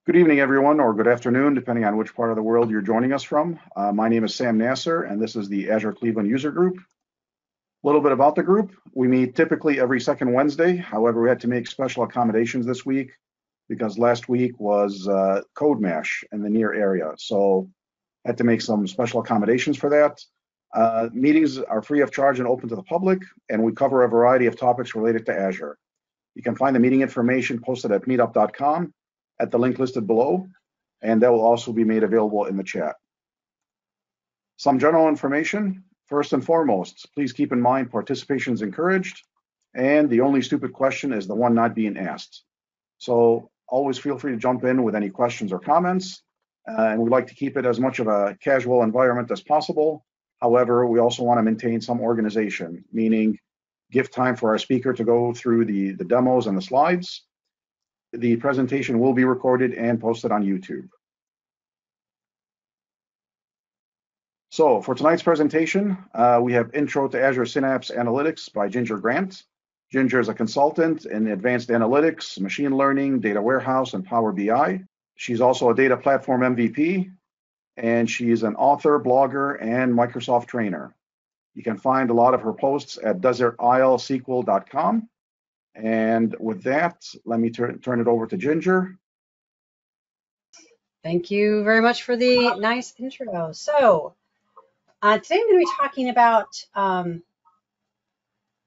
Good evening, everyone, or good afternoon, depending on which part of the world you're joining us from. My name is Sam Nasser, and this is the Azure Cleveland User Group. A little bit about the group. We meet typically every second Wednesday. However, we had to make special accommodations this week because last week was Code Mash in the near area. So had to make some special accommodations for that. Meetings are free of charge and open to the public, and we cover a variety of topics related to Azure. You can find the meeting information posted at meetup.com at the link listed below, and that will also be made available in the chat. Some general information. First and foremost, please keep in mind participation is encouraged, and the only stupid question is the one not being asked. So always feel free to jump in with any questions or comments, and we'd like to keep it as much of a casual environment as possible. However, we also want to maintain some organization, meaning give time for our speaker to go through the demos and the slides. The presentation will be recorded and posted on YouTube. So for tonight's presentation, we have Intro to Azure Synapse Analytics by Ginger Grant. Ginger is a consultant in advanced analytics, machine learning, data warehouse, and Power BI. She's also a data platform MVP, and she's an author, blogger, and Microsoft trainer. You can find a lot of her posts at desertisleSQL.com. And with that, let me turn it over to Ginger. Thank you very much for the nice intro. So today I'm going to be talking about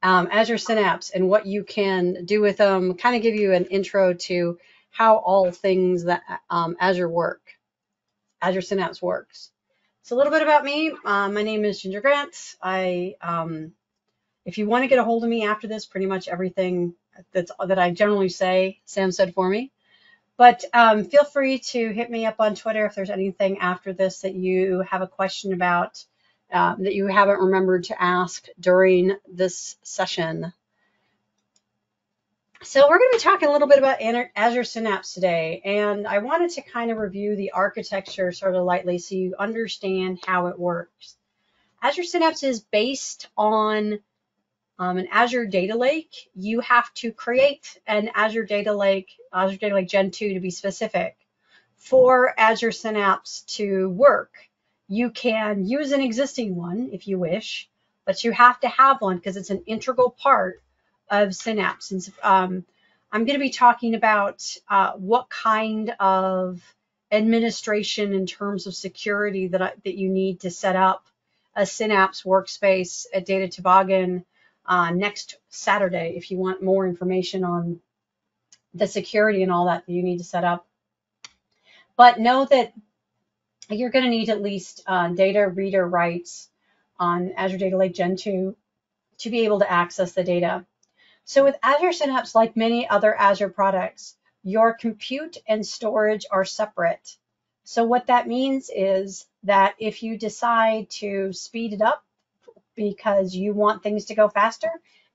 Azure Synapse and what you can do with them, kind of give you an intro to how all things that Azure Synapse works. So a little bit about me. My name is Ginger Grant. If you want to get a hold of me after this, pretty much everything that I generally say, Sam said for me. But feel free to hit me up on Twitter if there's anything after this that you have a question about that you haven't remembered to ask during this session. So we're going to be talking a little bit about Azure Synapse today, and I wanted to kind of review the architecture sort of lightly so you understand how it works. Azure Synapse is based on an Azure Data Lake. You have to create an Azure Data Lake Gen 2 to be specific, for Azure Synapse to work. You can use an existing one if you wish, but you have to have one because it's an integral part of Synapse. And I'm going to be talking about what kind of administration in terms of security that you need to set up a Synapse workspace at Data Toboggan next Saturday if you want more information on the security and all that you need to set up. But know that you're going to need at least data reader rights on Azure Data Lake Gen 2 to be able to access the data. So with Azure Synapse, like many other Azure products, your compute and storage are separate. So what that means is that if you decide to speed it up because you want things to go faster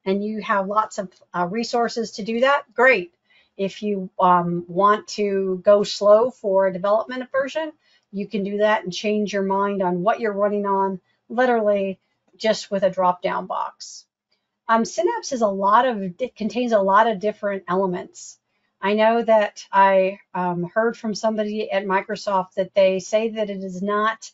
and you have lots of resources to do that, great. If you want to go slow for a development version, you can do that and change your mind on what you're running on, literally just with a drop-down box. Synapse is contains a lot of different elements. I know that I heard from somebody at Microsoft that they say that it is not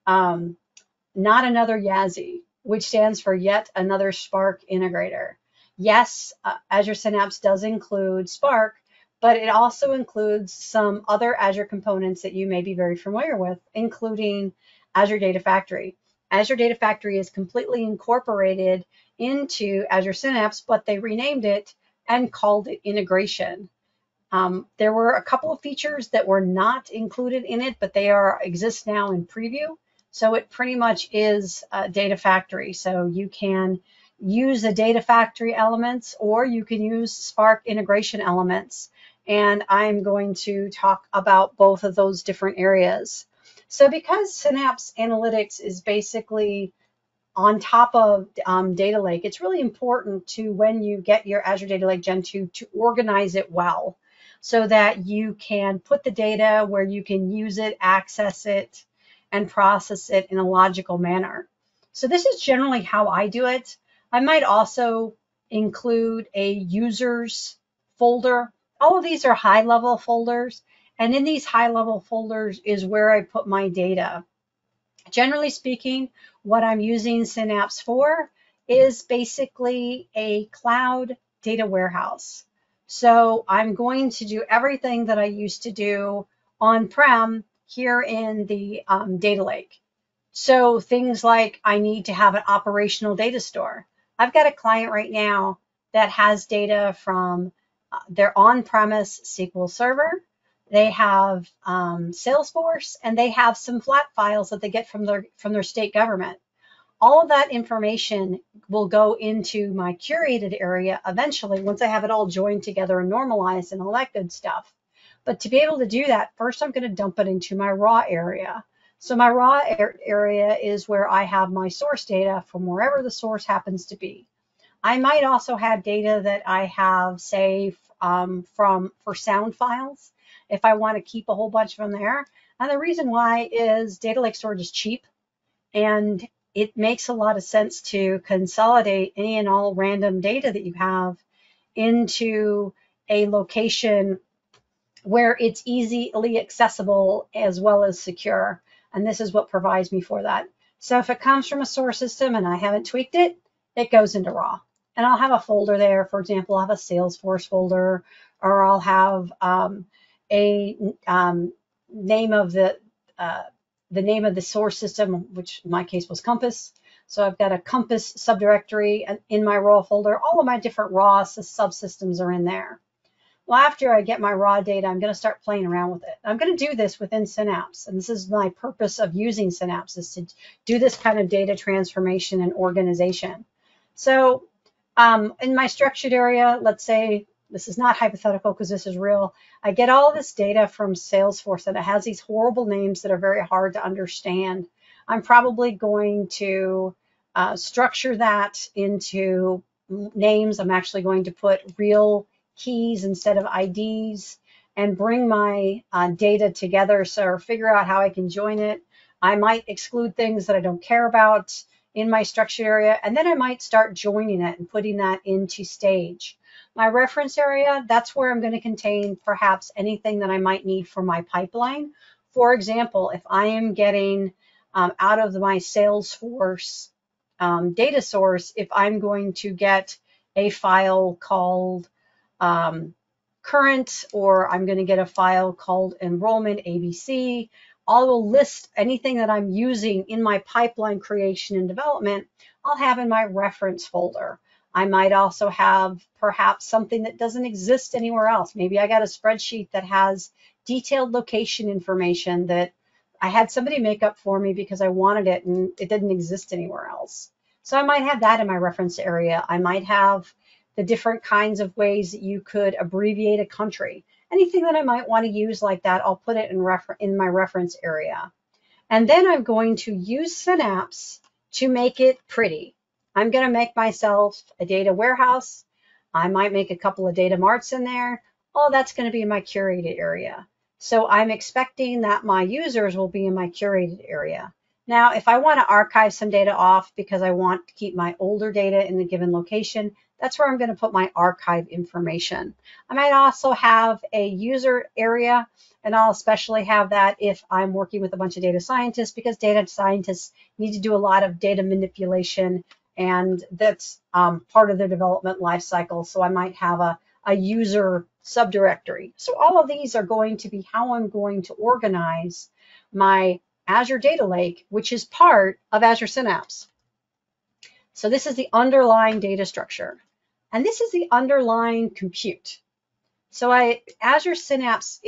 another YASI, which stands for yet another Spark integrator. Yes, Azure Synapse does include Spark, but it also includes some other Azure components that you may be very familiar with, including Azure Data Factory. Azure Data Factory is completely incorporated into Azure Synapse, but they renamed it and called it integration. There were a couple of features that were not included in it, but they exist now in preview. So it pretty much is Data Factory. So you can use the Data Factory elements or you can use Spark integration elements. And I'm going to talk about both of those different areas. So because Synapse Analytics is basically on top of Data Lake, it's really important to, when you get your Azure Data Lake Gen 2, to organize it well so that you can put the data where you can use it, access it, and process it in a logical manner. So this is generally how I do it. I might also include a users folder. All of these are high-level folders, And in these high-level folders is where I put my data. Generally speaking, what I'm using Synapse for is basically a cloud data warehouse. So I'm going to do everything that I used to do on-prem here in the data lake. So things like I need to have an operational data store. I've got a client right now that has data from their on-premise SQL Server. They have Salesforce, and they have some flat files that they get from their state government. All of that information will go into my curated area eventually once I have it all joined together and normalized and all that good stuff. But to be able to do that, first I'm going to dump it into my raw area. So my raw area is where I have my source data from wherever the source happens to be. I might also have data that I have, say, for sound files, if I want to keep a whole bunch of them there. And the reason why is data lake storage is cheap, and it makes a lot of sense to consolidate any and all random data that you have into a location where it's easily accessible as well as secure. And this is what provides me for that. So if it comes from a source system and I haven't tweaked it, it goes into raw. And I'll have a folder there. For example, I'll have a Salesforce folder, or I'll have a name of the name of the source system, which in my case was Compass. So I've got a Compass subdirectory in my raw folder. All of my different raw subsystems are in there. Well, after I get my raw data, I'm going to start playing around with it. I'm going to do this within Synapse, and this is my purpose of using Synapse, is to do this kind of data transformation and organization. So in my structured area, let's say, this is not hypothetical because this is real, I get all this data from Salesforce, and it has these horrible names that are very hard to understand. I'm probably going to structure that into names. I'm actually going to put real keys instead of IDs and bring my data together, so figure out how I can join it. I might exclude things that I don't care about in my structured area, and then I might start joining it and putting that into stage. My reference area, that's where I'm going to contain perhaps anything that I might need for my pipeline. For example, if I am getting out of my Salesforce data source, if I'm going to get a file called current, or I'm going to get a file called enrollment ABC, I will list anything that I'm using in my pipeline creation and development, I'll have in my reference folder. I might also have perhaps something that doesn't exist anywhere else. Maybe I got a spreadsheet that has detailed location information that I had somebody make up for me because I wanted it and it didn't exist anywhere else. So I might have that in my reference area. I might have the different kinds of ways that you could abbreviate a country. Anything that I might want to use like that, I'll put it in my reference area. And then I'm going to use Synapse to make it pretty. I'm going to make myself a data warehouse. I might make a couple of data marts in there. All that's going to be in my curated area. So I'm expecting that my users will be in my curated area. Now, if I want to archive some data off because I want to keep my older data in the given location, that's where I'm going to put my archive information. I might also have a user area, and I'll especially have that if I'm working with a bunch of data scientists, because data scientists need to do a lot of data manipulation, and that's part of their development life cycle. So I might have a user subdirectory. So all of these are going to be how I'm going to organize my Azure Data Lake, which is part of Azure Synapse. So this is the underlying data structure, and this is the underlying compute. So Azure Synapse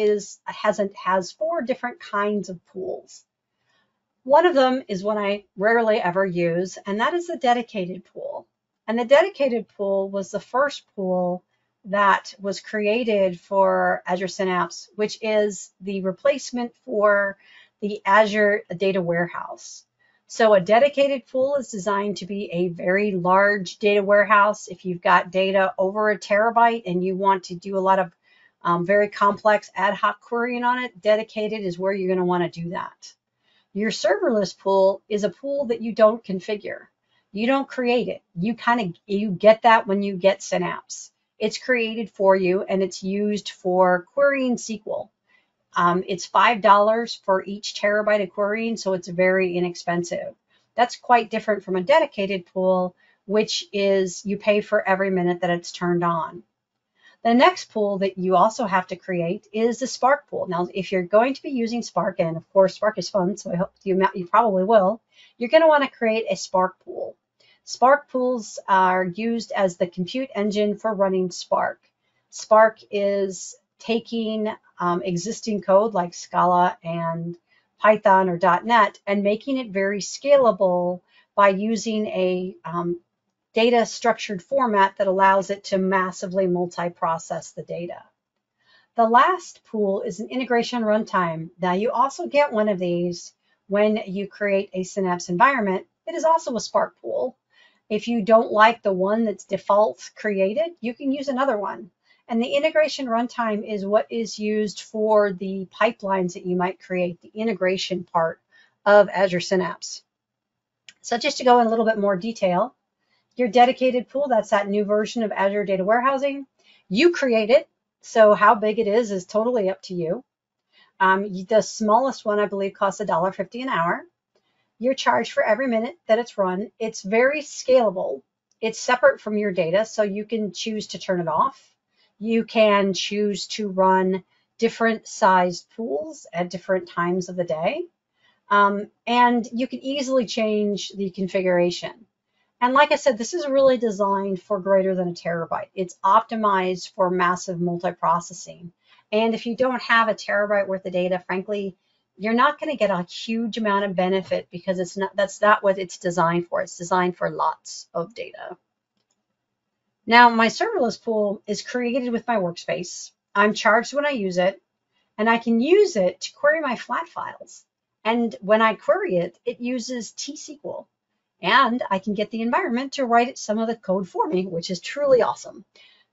has 4 different kinds of pools. One of them is one I rarely ever use, and that is the dedicated pool. And the dedicated pool was the first pool that was created for Azure Synapse, which is the replacement for the Azure Data Warehouse. So a dedicated pool is designed to be a very large data warehouse. If you've got data over 1 terabyte and you want to do a lot of very complex ad hoc querying on it, dedicated is where you're going to want to do that. Your serverless pool is a pool that you don't configure. You don't create it. You get that when you get Synapse. It's created for you, and it's used for querying SQL. It's $5 for each terabyte of querying, so it's very inexpensive. That's quite different from a dedicated pool, which is you pay for every minute that it's turned on. The next pool that you also have to create is the Spark pool. Now, if you're going to be using Spark, and of course Spark is fun, so I hope you probably will, you're going to want to create a Spark pool. Spark pools are used as the compute engine for running Spark. Spark is taking existing code like Scala and Python or .NET and making it very scalable by using a data structured format that allows it to massively multi-process the data. The last pool is an integration runtime. Now you also get one of these when you create a Synapse environment. It is also a Spark pool. If you don't like the one that's default created, you can use another one. And the integration runtime is what is used for the pipelines that you might create, the integration part of Azure Synapse. So just to go in a little bit more detail, your dedicated pool, that's that new version of Azure Data Warehousing. You create it, so how big it is totally up to you. The smallest one, I believe, costs $1.50 an hour. You're charged for every minute that it's run. It's very scalable. It's separate from your data, so you can choose to turn it off. You can choose to run different sized pools at different times of the day. And you can easily change the configuration. And like I said, this is really designed for greater than a terabyte. It's optimized for massive multiprocessing. And if you don't have a terabyte worth of data, frankly, you're not going to get a huge amount of benefit because that's not what it's designed for. It's designed for lots of data. Now, my serverless pool is created with my workspace. I'm charged when I use it, and I can use it to query my flat files. And when I query it, it uses T-SQL. And I can get the environment to write some of the code for me, which is truly awesome.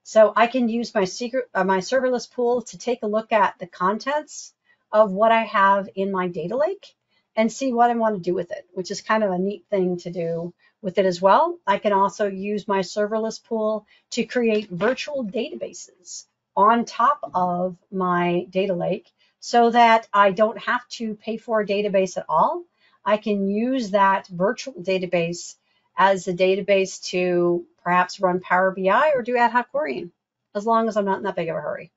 So I can use my serverless pool to take a look at the contents of what I have in my data lake and see what I want to do with it, which is kind of a neat thing to do with it as well. I can also use my serverless pool to create virtual databases on top of my data lake so that I don't have to pay for a database at all. I can use that virtual database as a database to perhaps run Power BI or do ad hoc querying, as long as I'm not in that big of a hurry.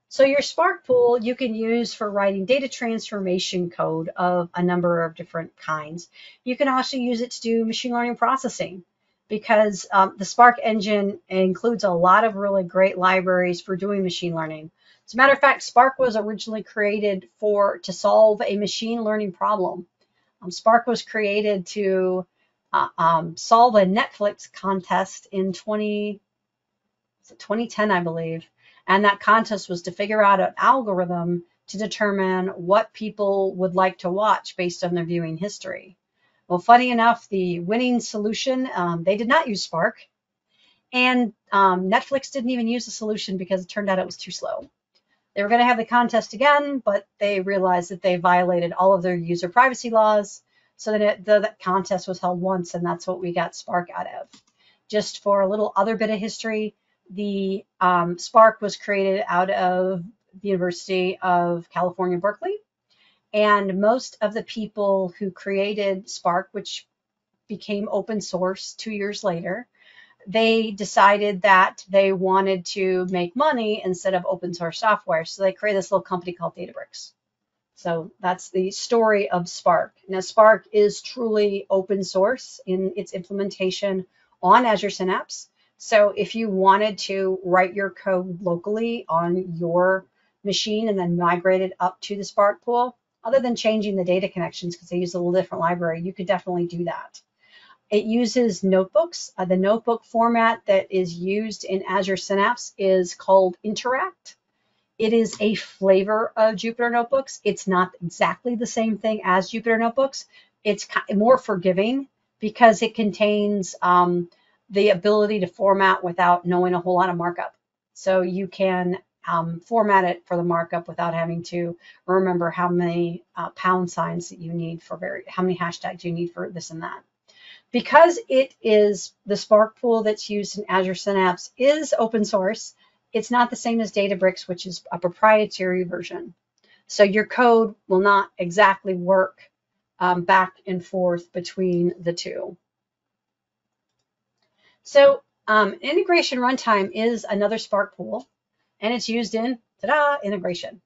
So your Spark pool you can use for writing data transformation code of a number of different kinds. You can also use it to do machine learning processing because the Spark engine includes a lot of really great libraries for doing machine learning. As a matter of fact, Spark was originally created to solve a machine learning problem. Spark was created to solve a Netflix contest in 2010, I believe. And that contest was to figure out an algorithm to determine what people would like to watch based on their viewing history. Well, funny enough, the winning solution, they did not use Spark. And Netflix didn't even use the solution because it turned out it was too slow. They were going to have the contest again, but they realized that they violated all of their user privacy laws. So then the contest was held once, and that's what we got Spark out of. Just for a little other bit of history, the Spark was created out of the University of California, Berkeley. And most of the people who created Spark, which became open source 2 years later, they decided that they wanted to make money instead of open source software. So they created this little company called Databricks. So that's the story of Spark. Now, Spark is truly open source in its implementation on Azure Synapse. So if you wanted to write your code locally on your machine and then migrate it up to the Spark pool, other than changing the data connections because they use a little different library, you could definitely do that. It uses notebooks. The notebook format that is used in Azure Synapse is called Interact. It is a flavor of Jupyter Notebooks. It's not exactly the same thing as Jupyter Notebooks. It's more forgiving because it contains the ability to format without knowing a whole lot of markup. So you can format it for the markup without having to remember how many pound signs that you need for how many hashtags you need for this and that. Because it is the Spark pool that's used in Azure Synapse is open source, it's not the same as Databricks, which is a proprietary version. So your code will not exactly work back and forth between the two. So integration runtime is another Spark pool, and it's used in, ta-da, integration.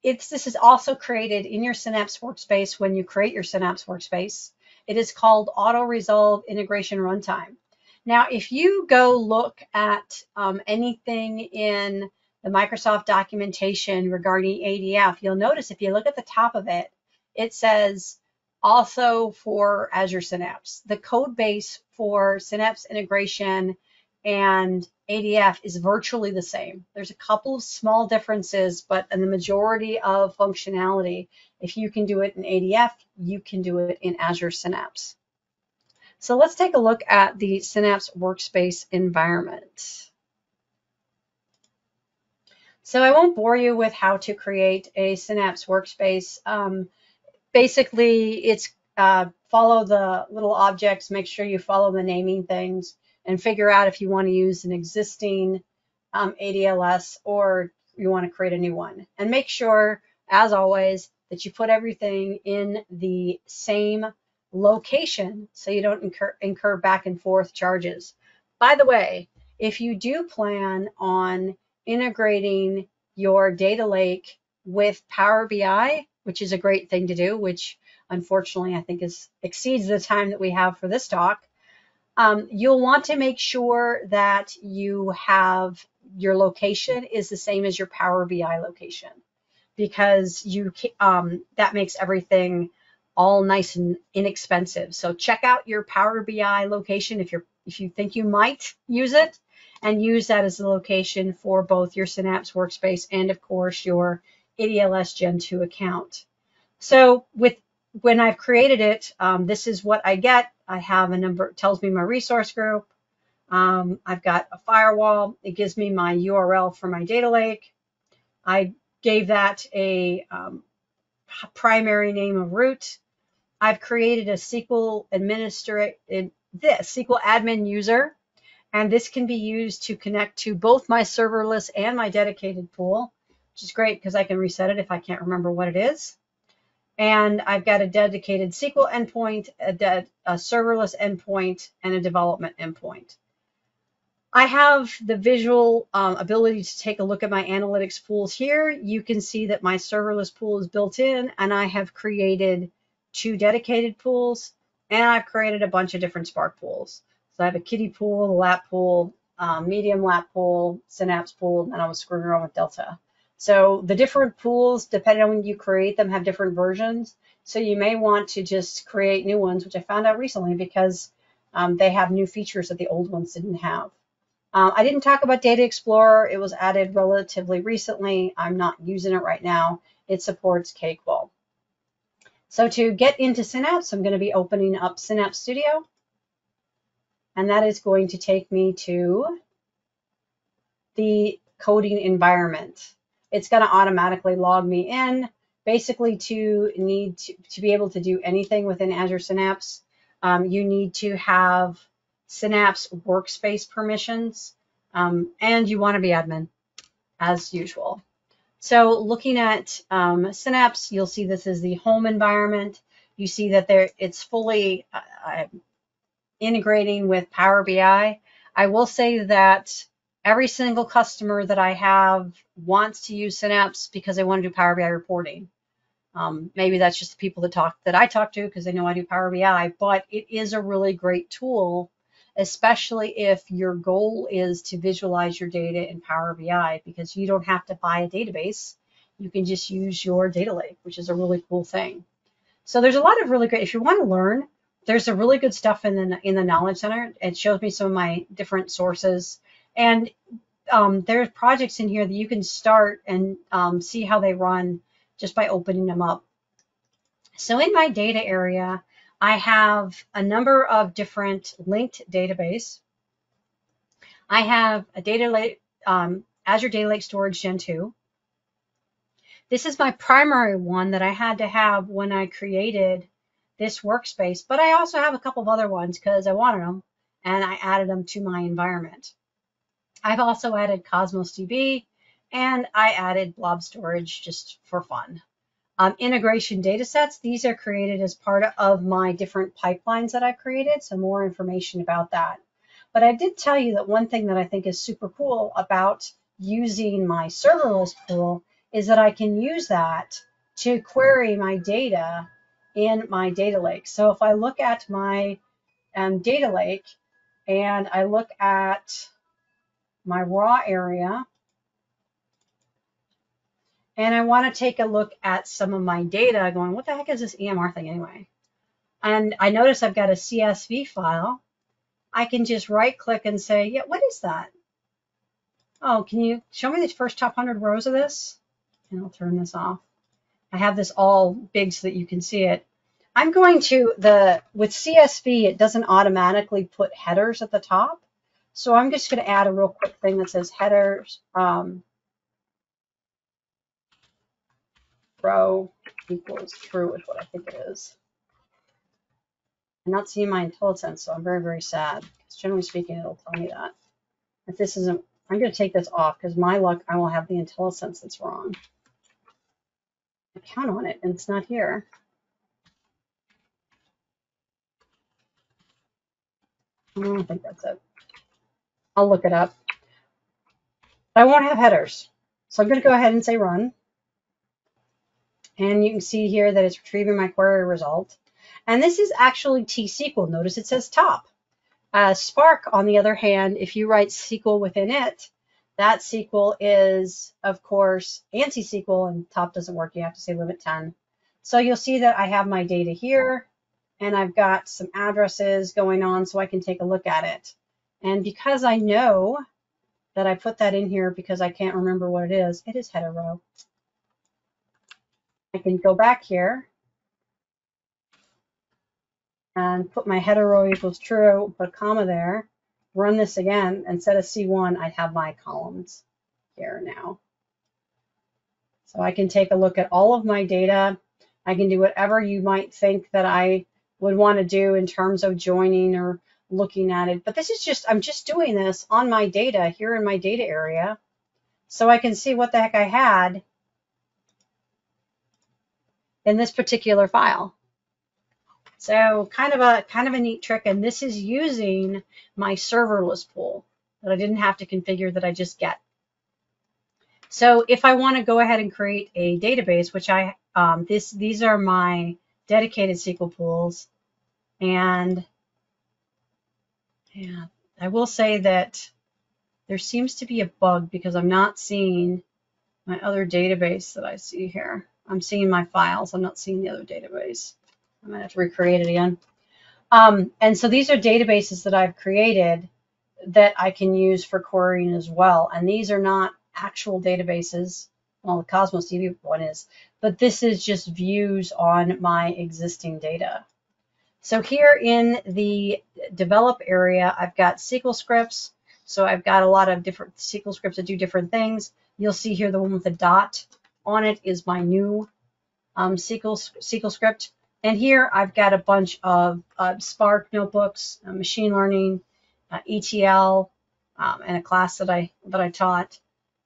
This is also created in your Synapse workspace when you create your Synapse workspace. It is called Auto Resolve Integration Runtime. Now, if you go look at anything in the Microsoft documentation regarding ADF, you'll notice if you look at the top of it, it says also for Azure Synapse. The code base for Synapse integration and ADF is virtually the same. There's a couple of small differences, but in the majority of functionality, if you can do it in ADF, you can do it in Azure Synapse. So let's take a look at the Synapse workspace environment. So I won't bore you with how to create a Synapse workspace. Basically, it's follow the little objects, make sure you follow the naming things, and figure out if you want to use an existing ADLS or you want to create a new one. And make sure, as always, that you put everything in the same location so you don't incur back and forth charges. By the way, if you do plan on integrating your data lake with Power BI, which is a great thing to do, which unfortunately I think exceeds the time that we have for this talk, you'll want to make sure that you have your location is the same as your Power BI location, because that makes everything all nice and inexpensive. So check out your Power BI location if you think you might use it, and use that as the location for both your Synapse workspace and of course your ADLS Gen 2 account. So when I've created it, this is what I get. I have a number, it tells me my resource group. I've got a firewall. It gives me my URL for my data lake. I gave that a primary name of root. I've created a SQL SQL admin user, and this can be used to connect to both my serverless and my dedicated pool, which is great because I can reset it if I can't remember what it is. And I've got a dedicated SQL endpoint, a serverless endpoint, and a development endpoint. I have the visual ability to take a look at my analytics pools here. You can see that my serverless pool is built in, and I have created 2 dedicated pools, and I've created a bunch of different Spark pools. So I have a kiddie pool, a lap pool, medium lap pool, Synapse pool, and I was screwing around with Delta. So the different pools, depending on when you create them, have different versions. So you may want to just create new ones, which I found out recently because they have new features that the old ones didn't have. I didn't talk about Data Explorer. It was added relatively recently. I'm not using it right now. It supports KQual. So to get into Synapse, I'm going to be opening up Synapse Studio. And that is going to take me to the coding environment. It's going to automatically log me in. Basically, to be able to do anything within Azure Synapse, you need to have Synapse workspace permissions, and you want to be admin, as usual. So looking at Synapse, you'll see this is the home environment. You see that it's fully integrating with Power BI. I will say that every single customer that I have wants to use Synapse because they want to do Power BI reporting. Maybe that's just the people that I talk to because they know I do Power BI, but it is a really great tool, especially if your goal is to visualize your data in Power BI, because you don't have to buy a database. You can just use your data lake, which is a really cool thing. So there's a lot of really great, if you want to learn, there's a really good stuff in the Knowledge Center. It shows me some of my different sources. And there's projects in here that you can start and see how they run just by opening them up. So in my data area, I have a number of different linked database. I have a data lake, Azure Data Lake Storage Gen 2. This is my primary one that I had to have when I created this workspace, but I also have a couple of other ones because I wanted them and I added them to my environment. I've also added Cosmos DB, and I added blob storage just for fun. Integration data sets, these are created as part of my different pipelines that I've created, so more information about that. But I did tell you that one thing that I think is super cool about using my serverless pool is that I can use that to query my data in my data lake. So if I look at my data lake and I look at my raw area, and I want to take a look at some of my data going, what the heck is this EMR thing anyway? And I notice I've got a CSV file. I can just right click and say, yeah, what is that? Oh, can you show me the first top 100 rows of this? And I'll turn this off. I have this all big so that you can see it. I'm going to, with CSV, it doesn't automatically put headers at the top. So I'm just going to add a real quick thing that says headers row equals true is what I think it is. I'm not seeing my IntelliSense, so I'm very, very sad. Because generally speaking, it'll tell me that. If this isn't, I'm going to take this off because my luck, I will have the IntelliSense that's wrong. I count on it, and it's not here. I don't think that's it. I'll look it up. I won't have headers. So I'm going to go ahead and say run. And you can see here that it's retrieving my query result. And this is actually T-SQL. Notice it says top. Spark, on the other hand, if you write SQL within it, that SQL is, of course, ANSI SQL, and top doesn't work. You have to say limit 10. So you'll see that I have my data here, and I've got some addresses going on so I can take a look at it. And because I know that I put that in here because I can't remember what it is header row. I can go back here and put my header row equals true, put a comma there, run this again, instead of C1, I have my columns here now. So I can take a look at all of my data. I can do whatever you might think that I would want to do in terms of joining or looking at it. But this is just, I'm just doing this on my data here in my data area. So I can see what the heck I had in this particular file. So kind of a neat trick, and this is using my serverless pool that I didn't have to configure, that I just get. So if I want to go ahead and create a database, which these are my dedicated SQL pools, and yeah, I will say that there seems to be a bug because I'm not seeing my other database that I see here. I'm seeing my files. I'm not seeing the other database. I'm going to have to recreate it again. And so these are databases that I've created that I can use for querying as well. And these are not actual databases. Well, the Cosmos DB one is, but this is just views on my existing data. So here in the develop area, I've got SQL scripts. So I've got a lot of different SQL scripts that do different things. You'll see here the one with the dot on it is my new SQL script. And here I've got a bunch of Spark notebooks, machine learning, ETL, and a class that I taught.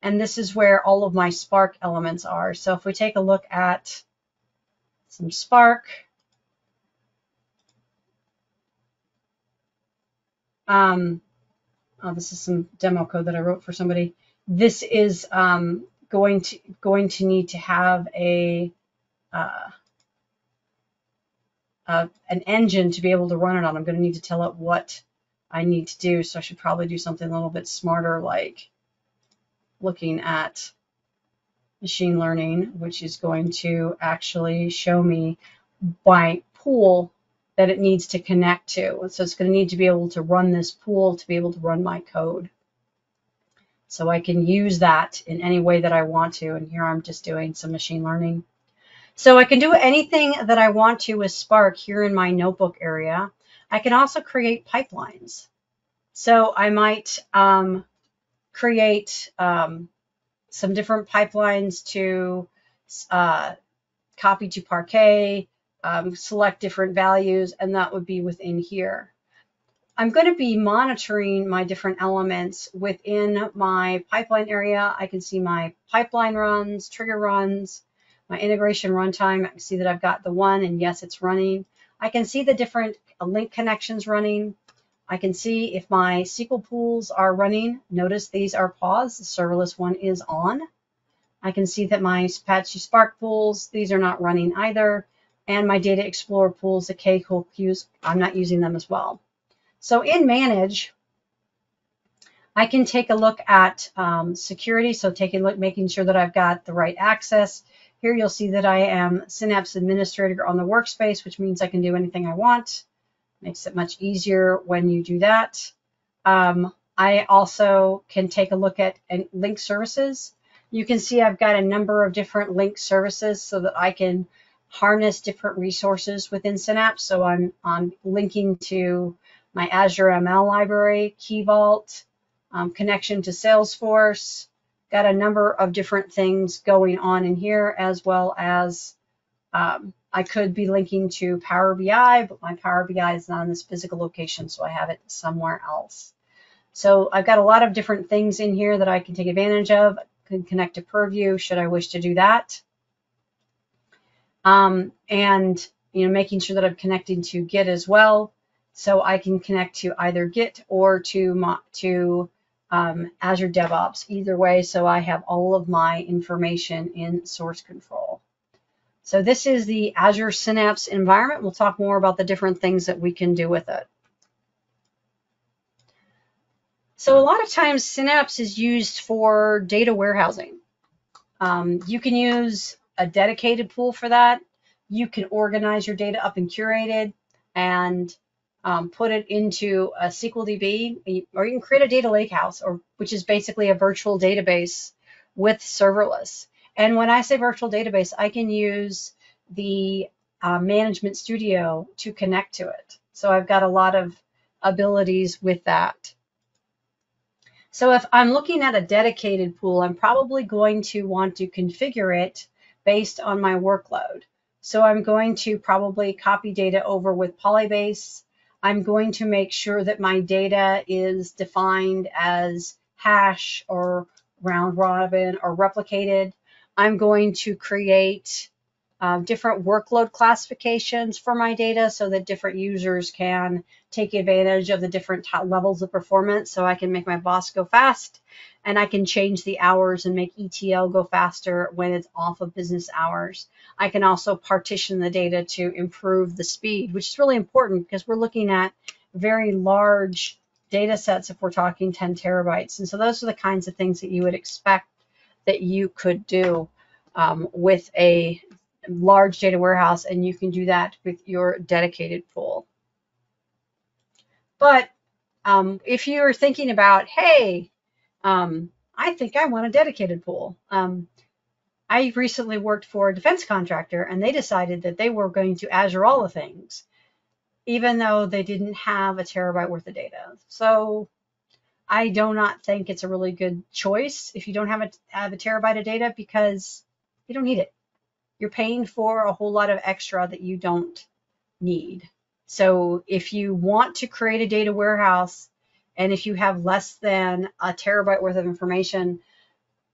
And this is where all of my Spark elements are. So if we take a look at some Spark, this is some demo code that I wrote for somebody. This is going to need to have an engine to be able to run it on. I'm going to need to tell it what I need to do. So I should probably do something a little bit smarter, like looking at machine learning, which is going to actually show me my pool that it needs to connect to. So it's going to need to be able to run this pool to be able to run my code. So I can use that in any way that I want to. And here I'm just doing some machine learning. So I can do anything that I want to with Spark here in my notebook area. I can also create pipelines. So I might create some different pipelines to copy to Parquet, select different values, and that would be within here. I'm going to be monitoring my different elements within my pipeline area. I can see my pipeline runs, trigger runs, my integration runtime. I can see that I've got the one, and yes, it's running. I can see the different link connections running. I can see if my SQL pools are running. Notice these are paused. The serverless one is on. I can see that my Apache Spark pools, these are not running either. And my Data Explorer pools, the Kcl queues, I'm not using them as well. So in Manage, I can take a look at security. So taking a look, making sure that I've got the right access. Here you'll see that I am Synapse Administrator on the workspace, which means I can do anything I want. Makes it much easier when you do that. I also can take a look at link services. You can see I've got a number of different link services so that I can harness different resources within Synapse. So I'm linking to my Azure ML library, Key Vault, connection to Salesforce, got a number of different things going on in here, as well as I could be linking to Power BI, but my Power BI is not in this physical location, so I have it somewhere else. So I've got a lot of different things in here that I can take advantage of. I can connect to Purview should I wish to do that. And making sure that I'm connecting to Git as well, so I can connect to either Git or to Azure DevOps, either way, so I have all of my information in source control. So this is the Azure Synapse environment. We'll talk more about the different things that we can do with it. So a lot of times Synapse is used for data warehousing. You can use a dedicated pool for that. You can organize your data up and curate it and put it into a SQL DB, or you can create a data lakehouse, which is basically a virtual database with serverless. And when I say virtual database, I can use the Management Studio to connect to it. So I've got a lot of abilities with that. So if I'm looking at a dedicated pool, I'm probably going to want to configure it based on my workload. So I'm going to probably copy data over with Polybase. I'm going to make sure that my data is defined as hash or round robin or replicated. I'm going to create different workload classifications for my data so that different users can take advantage of the different levels of performance. So I can make my boss go fast, and I can change the hours and make ETL go faster when it's off of business hours. I can also partition the data to improve the speed, which is really important because we're looking at very large data sets if we're talking 10 terabytes. And so those are the kinds of things that you would expect that you could do with a large data warehouse, and you can do that with your dedicated pool. But if you're thinking about, hey, I think I want a dedicated pool. I recently worked for a defense contractor, and they decided that they were going to Azure all the things, even though they didn't have a terabyte worth of data. So I do not think it's a really good choice if you don't have a terabyte of data, because you don't need it. You're paying for a whole lot of extra that you don't need. So if you want to create a data warehouse, and if you have less than a terabyte worth of information,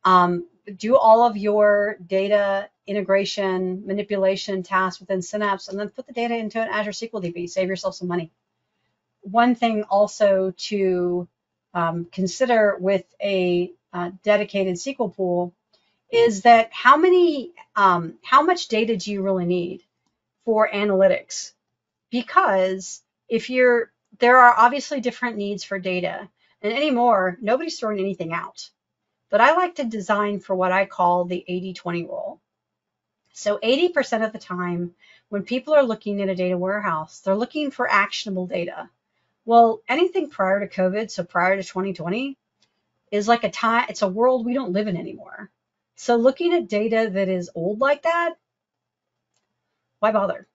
do all of your data integration, manipulation tasks within Synapse, and then put the data into an Azure SQL DB. Save yourself some money. One thing also to consider with a dedicated SQL pool is that how much data do you really need for analytics? Because there are obviously different needs for data, and anymore, nobody's throwing anything out. But I like to design for what I call the 80-20 rule. So 80% of the time, when people are looking at a data warehouse, they're looking for actionable data. Well, anything prior to COVID, so prior to 2020, is like it's a world we don't live in anymore. So looking at data that is old like that, why bother?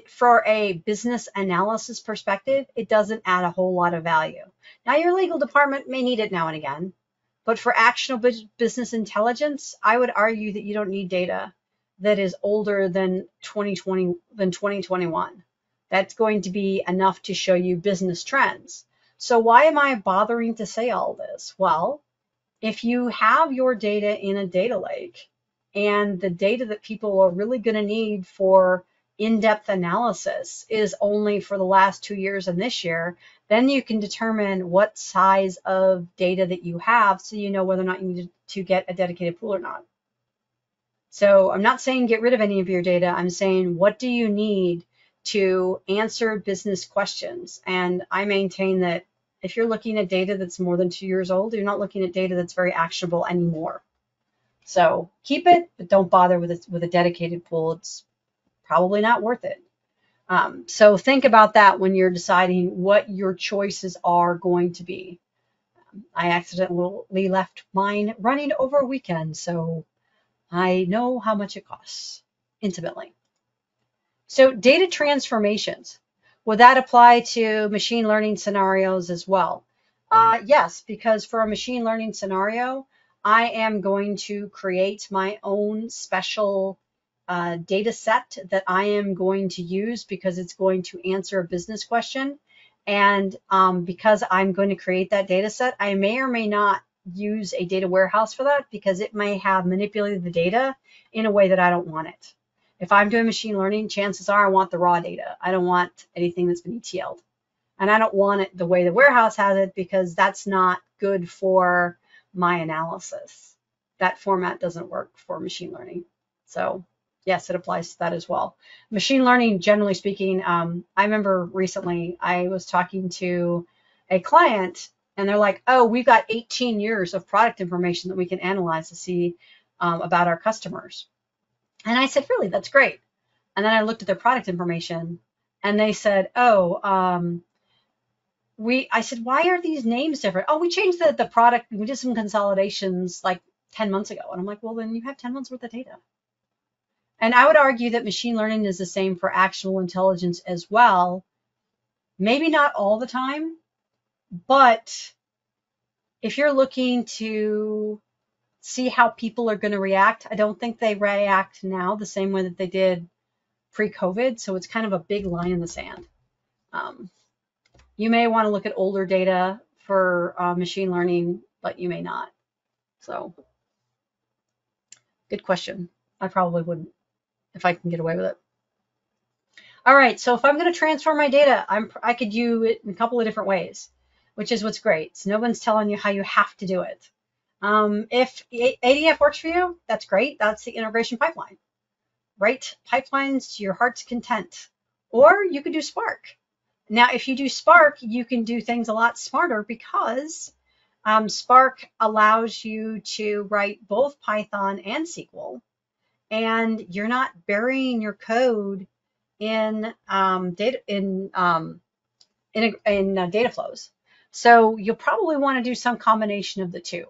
For a business analysis perspective, it doesn't add a whole lot of value. Now, your legal department may need it now and again, but for actionable business intelligence, I would argue that you don't need data that is older than 2021. That's going to be enough to show you business trends. So why am I bothering to say all this? Well, if you have your data in a data lake and the data that people are really going to need for in-depth analysis is only for the last 2 years and this year, then you can determine what size of data that you have so you know whether or not you need to get a dedicated pool or not. So I'm not saying get rid of any of your data. I'm saying what do you need to answer business questions? And I maintain that if you're looking at data that's more than 2 years old, you're not looking at data that's very actionable anymore. So keep it, but don't bother with a dedicated pool. It's probably not worth it. So think about that when you're deciding what your choices are going to be. I accidentally left mine running over a weekend, so I know how much it costs intimately. So data transformations, would that apply to machine learning scenarios as well? Yes, because for a machine learning scenario, I am going to create my own special data set that I am going to use because it's going to answer a business question. And because I'm going to create that data set, I may or may not use a data warehouse for that because it may have manipulated the data in a way that I don't want it. If I'm doing machine learning, chances are I want the raw data. I don't want anything that's been ETL'd. And I don't want it the way the warehouse has it because that's not good for my analysis. That format doesn't work for machine learning. So yes, it applies to that as well. Machine learning, generally speaking, I remember recently I was talking to a client and they're like, oh, we've got 18 years of product information that we can analyze to see about our customers. And I said, really, that's great. And then I looked at their product information and they said, oh, I said, why are these names different? Oh, we changed the product. We did some consolidations like 10 months ago. And I'm like, well, then you have 10 months worth of data. And I would argue that machine learning is the same for actionable intelligence as well. Maybe not all the time, but if you're looking to see how people are going to react, I don't think they react now the same way that they did pre-COVID. So it's kind of a big line in the sand. You may want to look at older data for machine learning, but you may not. So good question. I probably wouldn't if I can get away with it. All right, so if I'm going to transform my data, I could do it in a couple of different ways, which is what's great. So no one's telling you how you have to do it. If ADF works for you, that's great. That's the integration pipeline. Write pipelines to your heart's content. Or you could do Spark. Now, if you do Spark, you can do things a lot smarter because Spark allows you to write both Python and SQL, and you're not burying your code in data flows. So you'll probably want to do some combination of the two.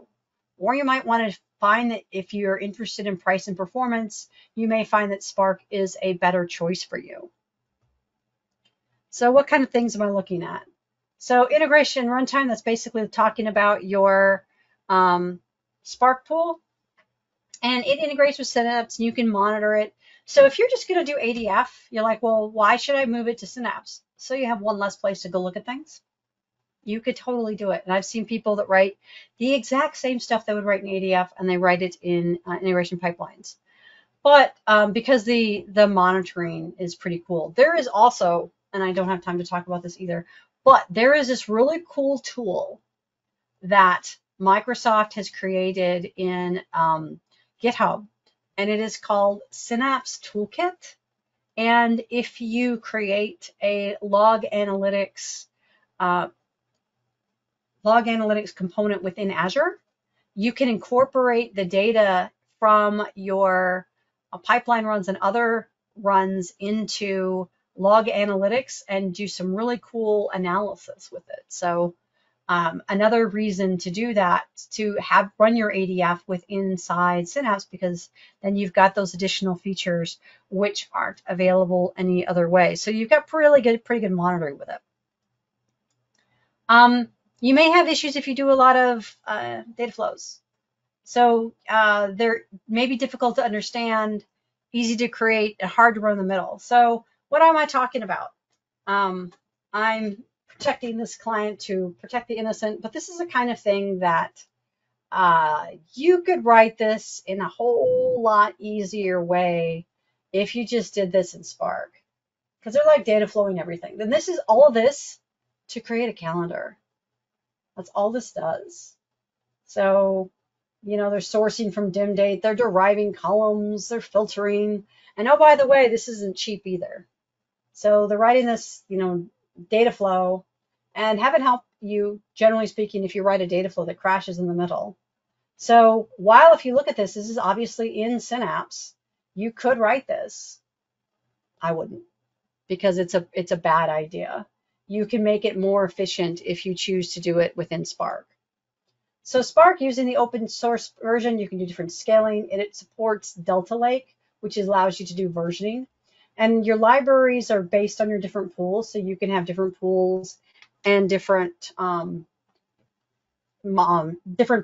Or you might want to find that if you're interested in price and performance, you may find that Spark is a better choice for you. So what kind of things am I looking at? So integration runtime, that's basically talking about your Spark pool. And it integrates with Synapse and you can monitor it. So if you're just going to do ADF, you're like, well, why should I move it to Synapse? So you have one less place to go look at things. You could totally do it. And I've seen people that write the exact same stuff they would write in ADF and they write it in integration pipelines. But because the monitoring is pretty cool. There is also, and I don't have time to talk about this either, but there is this really cool tool that Microsoft has created in GitHub, and it is called Synapse Toolkit. And if you create a log analytics component within Azure, you can incorporate the data from your pipeline runs and other runs into log analytics and do some really cool analysis with it. So another reason to do that, to run your ADF with inside Synapse, because then you've got those additional features which aren't available any other way. So you've got pretty good monitoring with it. You may have issues if you do a lot of data flows. So they're maybe difficult to understand, easy to create, and hard to run in the middle. So what am I talking about? I'm protecting this client to protect the innocent, but this is the kind of thing that you could write this in a whole lot easier way if you just did this in Spark, because they're like data flowing everything. Then this is all this to create a calendar. That's all this does. So, you know, they're sourcing from dim date, they're deriving columns, they're filtering. And oh, by the way, this isn't cheap either. So they're writing this, you know, data flow and have it help you, generally speaking, if you write a data flow that crashes in the middle. So while if you look at this, this is obviously in Synapse, you could write this. I wouldn't, because it's a bad idea. You can make it more efficient if you choose to do it within Spark. So Spark, using the open source version, you can do different scaling, and it supports Delta Lake, which allows you to do versioning. And your libraries are based on your different pools, so you can have different pools and different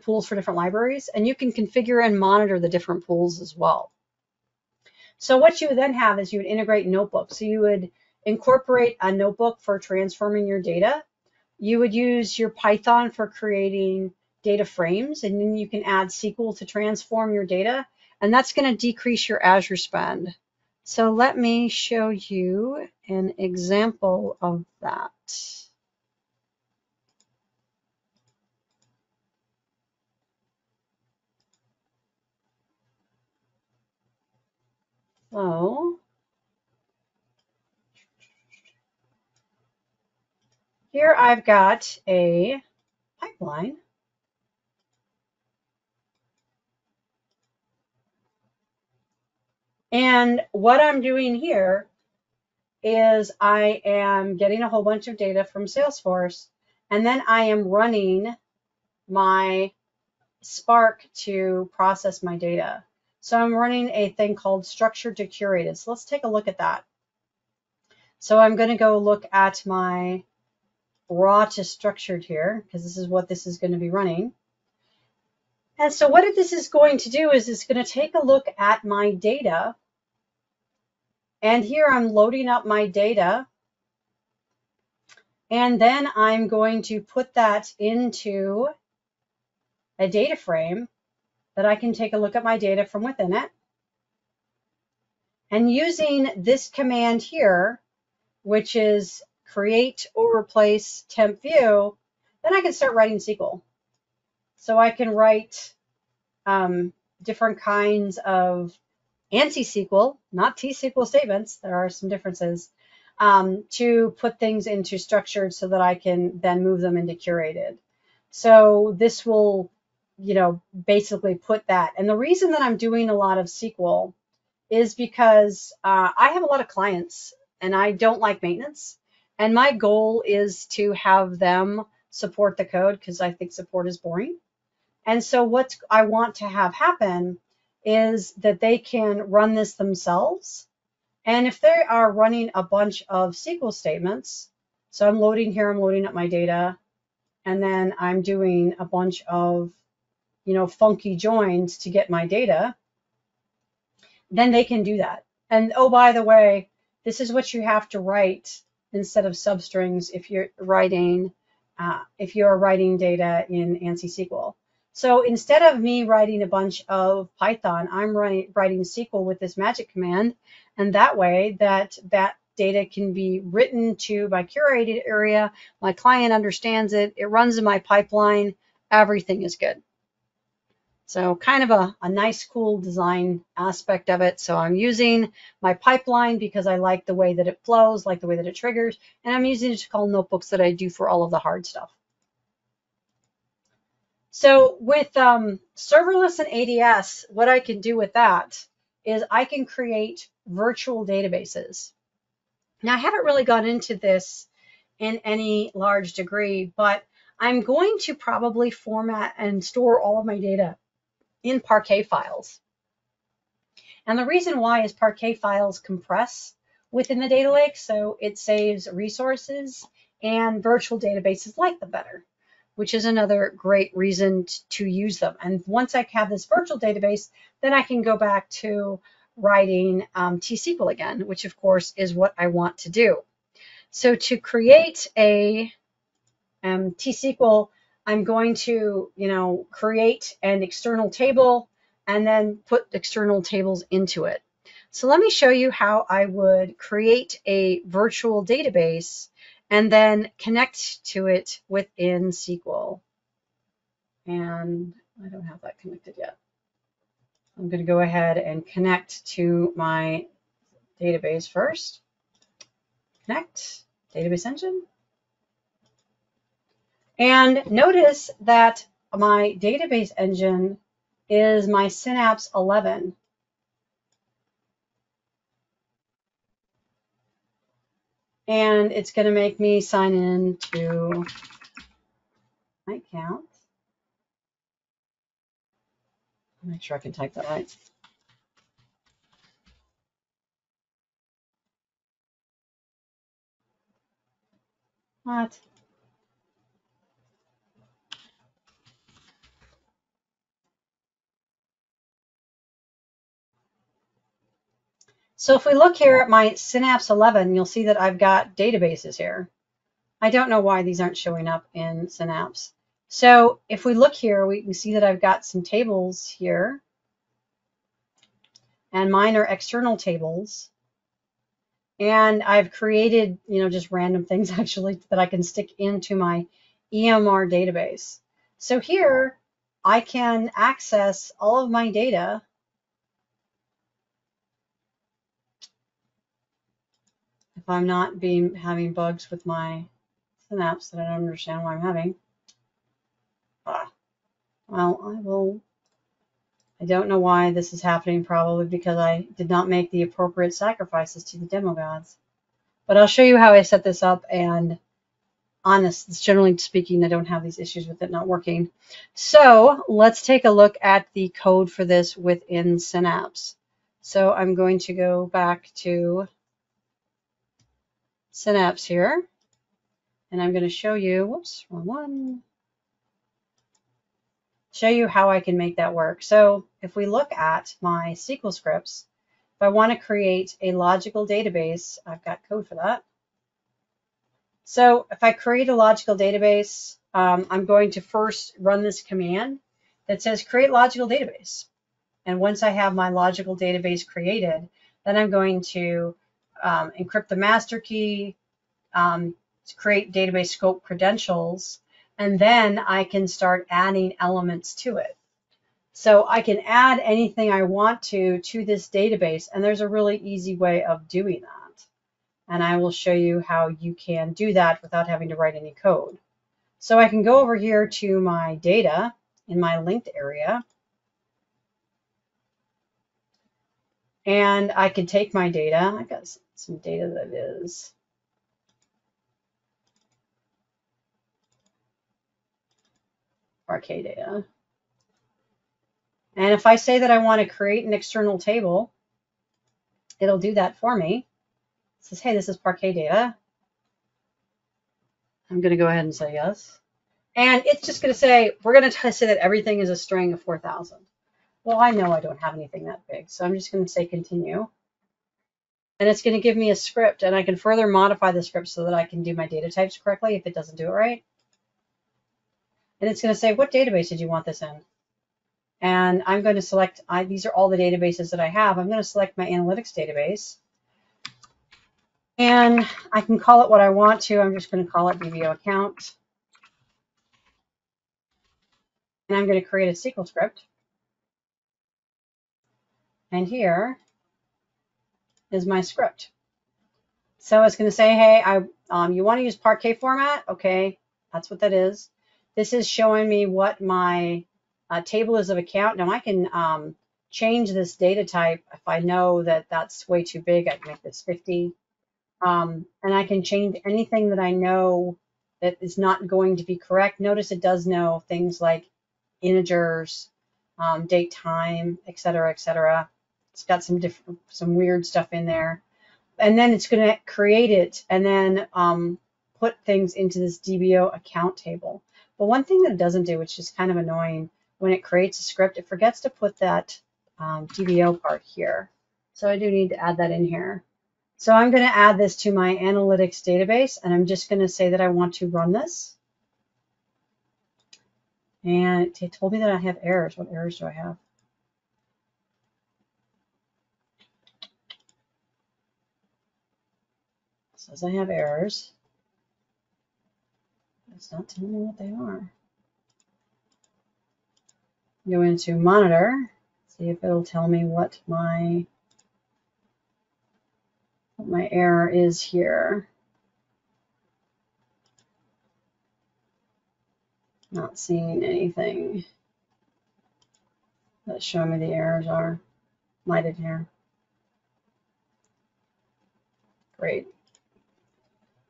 pools for different libraries, and you can configure and monitor the different pools as well. So what you would then have is you would integrate notebooks. So you would incorporate a notebook for transforming your data. You would use your Python for creating data frames, and then you can add SQL to transform your data, and that's going to decrease your Azure spend. So let me show you an example of that. So here I've got a pipeline. And what I'm doing here is I am getting a whole bunch of data from Salesforce, and then I am running my Spark to process my data. So I'm running a thing called structured to curated. So let's take a look at that. So I'm going to go look at my raw to structured here, because this is what this is going to be running. And so what this is going to do is it's going to take a look at my data. And here I'm loading up my data. And then I'm going to put that into a data frame that I can take a look at my data from within it. And using this command here, which is create or replace temp view, then I can start writing SQL. So I can write different kinds of ANSI SQL, not T-SQL statements, there are some differences, to put things into structured so that I can then move them into curated. So this will, you know, basically put that. And the reason that I'm doing a lot of SQL is because I have a lot of clients and I don't like maintenance. And my goal is to have them support the code because I think support is boring. And so what I want to have happen is that they can run this themselves. And if they are running a bunch of SQL statements, so I'm loading here, I'm loading up my data, and then I'm doing a bunch of, you know, funky joins to get my data, then they can do that. And oh, by the way, this is what you have to write instead of substrings if you're writing data in ANSI SQL. So instead of me writing a bunch of Python, I'm writing SQL with this magic command, and that way that data can be written to my curated area, my client understands it, it runs in my pipeline, everything is good. So kind of a nice, cool design aspect of it. So I'm using my pipeline because I like the way that it flows, like the way that it triggers, and I'm using it to call notebooks that I do for all of the hard stuff. So with serverless and ADS, what I can do with that is I can create virtual databases. Now, I haven't really gone into this in any large degree, but I'm going to probably format and store all of my data in Parquet files. And the reason why is Parquet files compress within the data lake, so it saves resources, and virtual databases like them better, which is another great reason to use them. And once I have this virtual database, then I can go back to writing T-SQL again, which of course is what I want to do. So to create a T-SQL, I'm going to, create an external table and then put external tables into it. So let me show you how I would create a virtual database and then connect to it within SQL. And I don't have that connected yet. I'm going to go ahead and connect to my database first. Connect, database engine. And notice that my database engine is my Synapse 11. And it's going to make me sign in to my account. Make sure I can type that right. What? So if we look here at my Synapse 11, you'll see that I've got databases here. I don't know why these aren't showing up in Synapse. So if we look here, we can see that I've got some tables here. And mine are external tables. And I've created, just random things actually that I can stick into my EMR database. So here I can access all of my data. If I'm not having bugs with my Synapse that I don't understand why I'm having. Well, I don't know why this is happening, probably because I did not make the appropriate sacrifices to the demo gods. But I'll show you how I set this up, and generally speaking, I don't have these issues with it not working. So let's take a look at the code for this within Synapse. So I'm going to go back to Synapse here, and I'm going to show you, whoops, wrong one, show you how I can make that work. So if we look at my SQL scripts, if I want to create a logical database, I've got code for that. So if I create a logical database, I'm going to first run this command that says create logical database. And once I have my logical database created, then I'm going to encrypt the master key, create database scope credentials, and then I can start adding elements to it. So I can add anything I want to this database, and there's a really easy way of doing that. And I will show you how you can do that without having to write any code. So I can go over here to my data in my linked area, and I can take my data. I've got some data that is Parquet data. And if I say that I want to create an external table, it'll do that for me. It says, hey, this is Parquet data. I'm going to go ahead and say yes. And it's just going to say, we're going to say that everything is a string of 4,000. Well, I know I don't have anything that big, so I'm just going to say continue. And it's going to give me a script, and I can further modify the script so that I can do my data types correctly if it doesn't do it right. And it's going to say, what database did you want this in? And I'm going to select, these are all the databases that I have. I'm going to select my analytics database. And I can call it what I want to. I'm just going to call it DBO account. And I'm going to create a SQL script. And here is my script. So it's going to say, hey, you want to use Parquet format? Okay, that's what that is. This is showing me what my table is of account. Now I can change this data type if I know that that's way too big. I can make this 50. And I can change anything that I know that is not going to be correct. Notice it does know things like integers, date, time, et cetera, et cetera. It's got some weird stuff in there. And then it's going to create it and then put things into this DBO account table. But one thing that it doesn't do, which is kind of annoying, when it creates a script, it forgets to put that DBO part here. So I do need to add that in here. So I'm going to add this to my analytics database, and I'm just going to say that I want to run this. And it told me that I have errors. What errors do I have? It says I have errors. It's not telling me what they are. Go into monitor, see if it'll tell me what my error is here. Not seeing anything that's showing me the errors are lighted here. Great.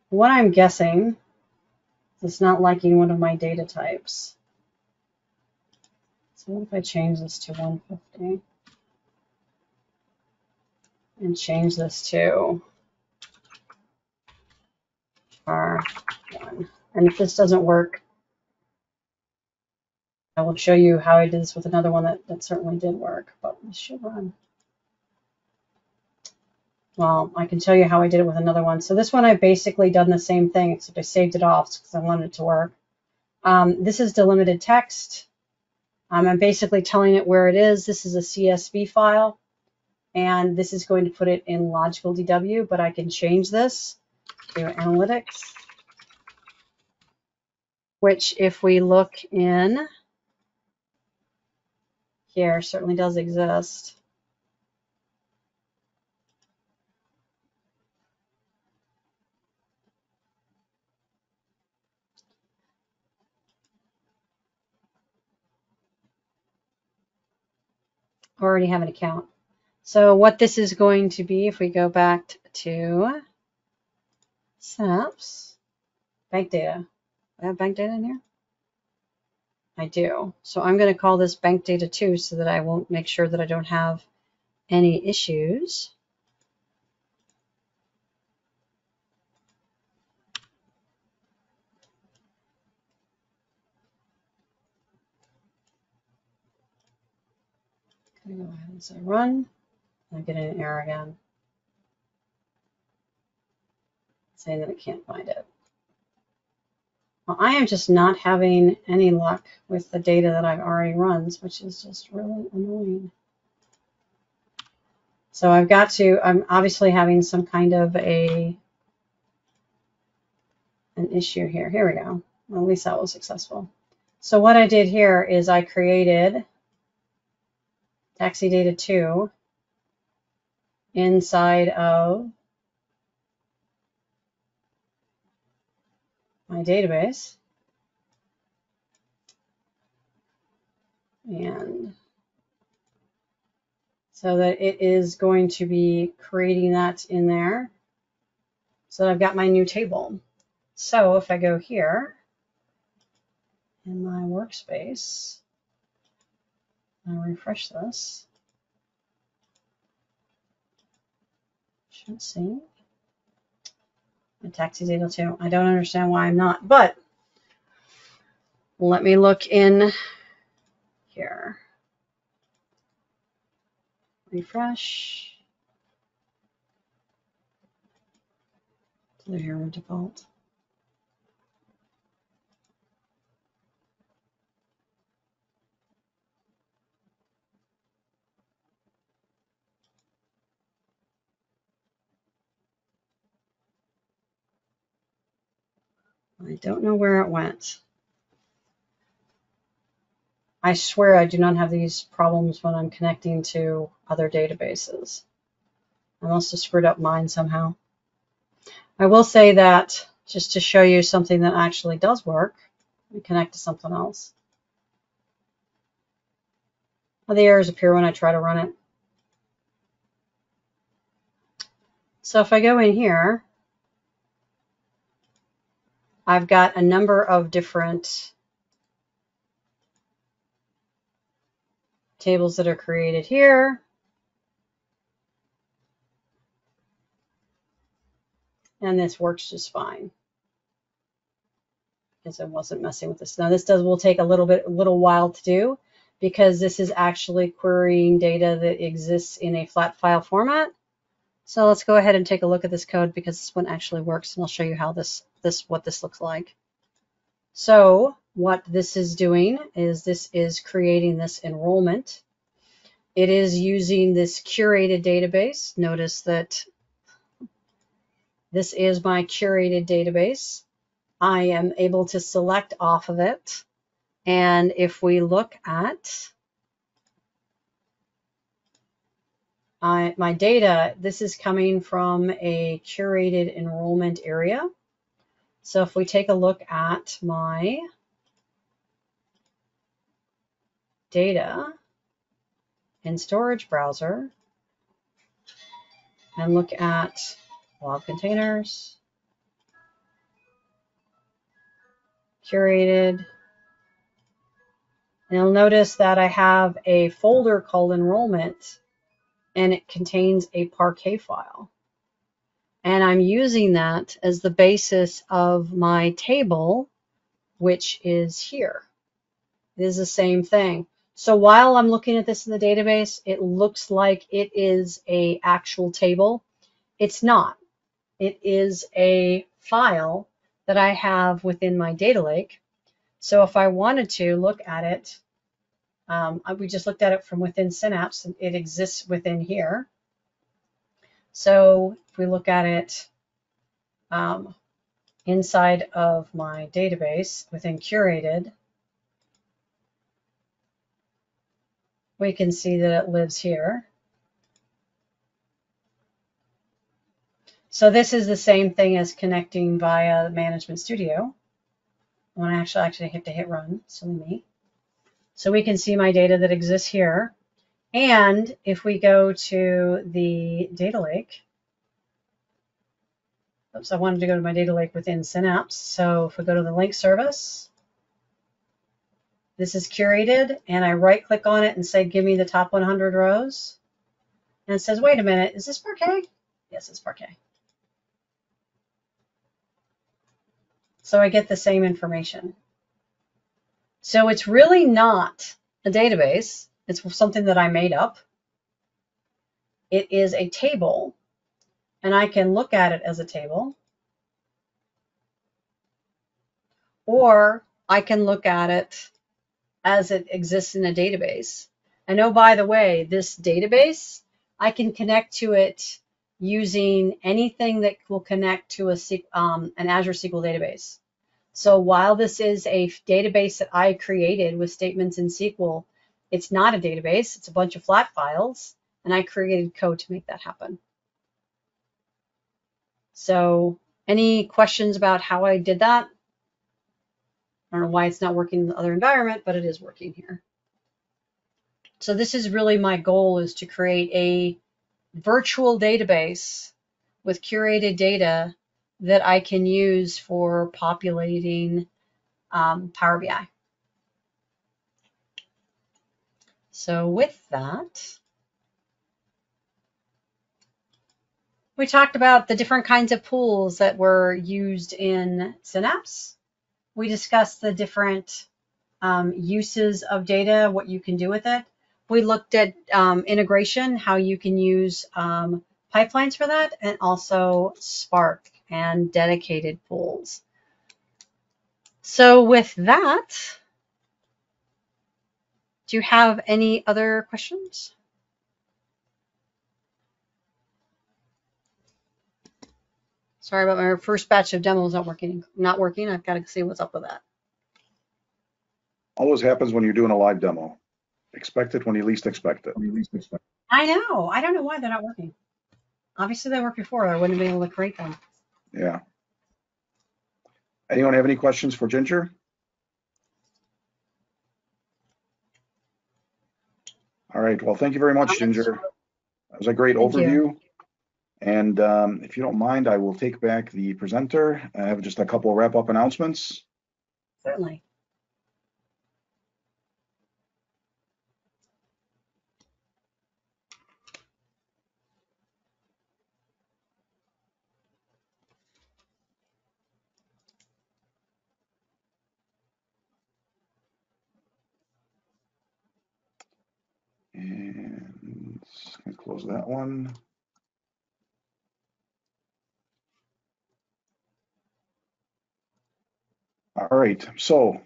What I'm guessing is it's not liking one of my data types. So what if I change this to 150 and change this to R1? And if this doesn't work, I will show you how I did this with another one that certainly did work, but this should run. Well, I can tell you how I did it with another one. So this one, I've basically done the same thing, except I saved it off because I wanted it to work. This is delimited text. I'm basically telling it where it is. This is a CSV file, and this is going to put it in logical DW, but I can change this to analytics, which if we look in here, certainly does exist. Already have an account. So what this is going to be, if we go back to Synapse, bank data. Do I have bank data in here? I do. So I'm going to call this bank data 2 so that I won't make sure that I don't have any issues. I'm going to go ahead and say run. I get an error again, saying that it can't find it. Well, I am just not having any luck with the data that I've already run, which is just really annoying. So I'm obviously having some kind of an issue here. Here we go. Well, at least that was successful. So what I did here is I created taxi data 2 inside of my database, and so that it is going to be creating that in there. So I've got my new table. So if I go here in my workspace, I refresh this, should see my taxi data 2. I don't understand why I'm not, but let me look in here. Refresh. Clear hero default. I don't know where it went. I swear I do not have these problems when I'm connecting to other databases. I must have screwed up mine somehow. I will say that just to show you something that actually does work, let me connect to something else. Well, the errors appear when I try to run it. So if I go in here, I've got a number of different tables that are created here. And this works just fine because I wasn't messing with this. Now this will take a little while to do because this is actually querying data that exists in a flat file format. So let's go ahead and take a look at this code because this one actually works, and I'll show you how what this looks like. So what this is doing is this is creating this enrollment. It is using this curated database. Notice that this is my curated database. I am able to select off of it. And if we look at my data, this is coming from a curated enrollment area. So if we take a look at my data in storage browser and look at log containers, curated, and you'll notice that I have a folder called enrollment, and it contains a Parquet file. And I'm using that as the basis of my table, which is here. It is the same thing. So while I'm looking at this in the database, it looks like it is an actual table. It's not. It is a file that I have within my data lake. So if I wanted to look at it, we just looked at it from within Synapse, and it exists within here. So if we look at it inside of my database within curated, we can see that it lives here. So this is the same thing as connecting via Management Studio. When I actually have to hit run, silly me. So we can see my data that exists here. And if we go to the data lake, oops, I wanted to go to my data lake within Synapse. So if we go to the link service, this is curated, and I right click on it and say, give me the top 100 rows. And it says, wait a minute, is this Parquet? Yes, it's Parquet. So I get the same information. So it's really not a database. It's something that I made up. It is a table, and I can look at it as a table, or I can look at it as it exists in a database. And oh, by the way, this database, I can connect to it using anything that will connect to an Azure SQL database. So while this is a database that I created with statements in SQL, it's not a database, it's a bunch of flat files, and I created code to make that happen. So any questions about how I did that? I don't know why it's not working in the other environment, but it is working here. So this is really my goal, is to create a virtual database with curated data that I can use for populating Power BI. So with that, we talked about the different kinds of pools that were used in Synapse. We discussed the different uses of data, what you can do with it. We looked at integration, how you can use pipelines for that, and also Spark and dedicated pools. So with that, do you have any other questions? Sorry about my first batch of demos not working. I've got to see what's up with that. Always happens when you're doing a live demo. Expect it when you least expect it. I know. I don't know why they're not working. Obviously, they worked before. I wouldn't have been able to create them. Yeah. Anyone have any questions for Ginger? All right. Well, thank you very much, Ginger. That was a great overview. And if you don't mind, I will take back the presenter. I have just a couple of wrap-up announcements. Certainly. And let's close that one. All right, so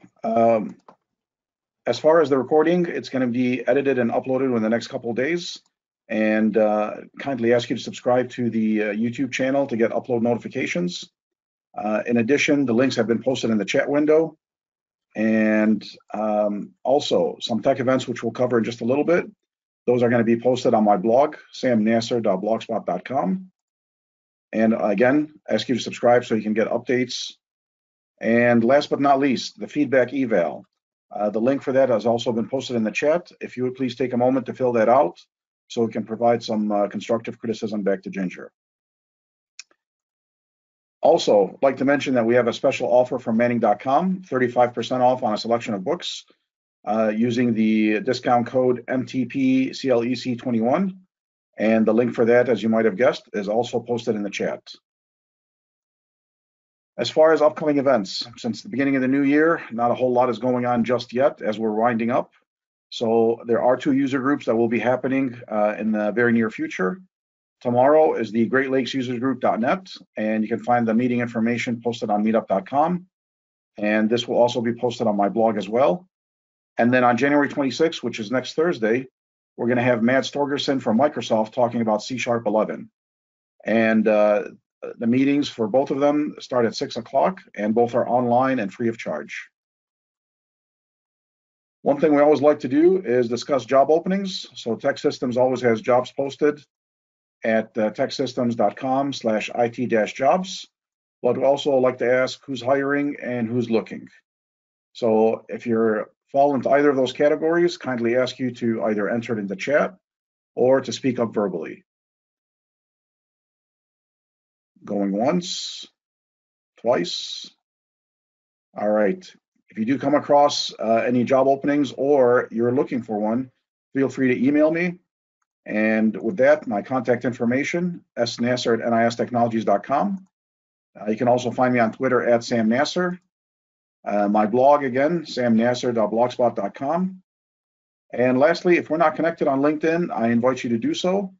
as far as the recording, it's going to be edited and uploaded in the next couple of days. And kindly ask you to subscribe to the YouTube channel to get upload notifications. In addition, the links have been posted in the chat window. And also some tech events, which we'll cover in just a little bit. Those are going to be posted on my blog, samnasser.blogspot.com. And again, ask you to subscribe so you can get updates. And last but not least, the feedback eval. The link for that has also been posted in the chat. If you would please take a moment to fill that out so we can provide some constructive criticism back to Ginger. Also, I'd like to mention that we have a special offer from Manning.com, 35% off on a selection of books using the discount code MTPCLEC21. And the link for that, as you might have guessed, is also posted in the chat. As far as upcoming events, since the beginning of the new year, not a whole lot is going on just yet as we're winding up. So there are 2 user groups that will be happening in the very near future. Tomorrow is the Great Lakes Users Group.net, and you can find the meeting information posted on meetup.com. And this will also be posted on my blog as well. And then on January 26th, which is next Thursday, we're going to have Matt Storgerson from Microsoft talking about C#11. And the meetings for both of them start at 6 o'clock, and both are online and free of charge. One thing we always like to do is discuss job openings. So TechSystems always has jobs posted at techsystems.com/IT-jobs. But we also like to ask who's hiring and who's looking. So if you fall into either of those categories, kindly ask you to either enter it in the chat or to speak up verbally. Going once, twice. All right. If you do come across any job openings or you're looking for one, feel free to email me. And with that, my contact information, snasser@nistechnologies.com. You can also find me on Twitter @SamNasser. My blog, again, samnasser.blogspot.com. And lastly, if we're not connected on LinkedIn, I invite you to do so.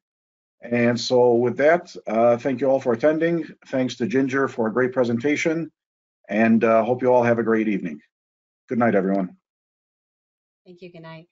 And so with that, thank you all for attending. Thanks to Ginger for a great presentation. And hope you all have a great evening. Good night, everyone. Thank you. Good night.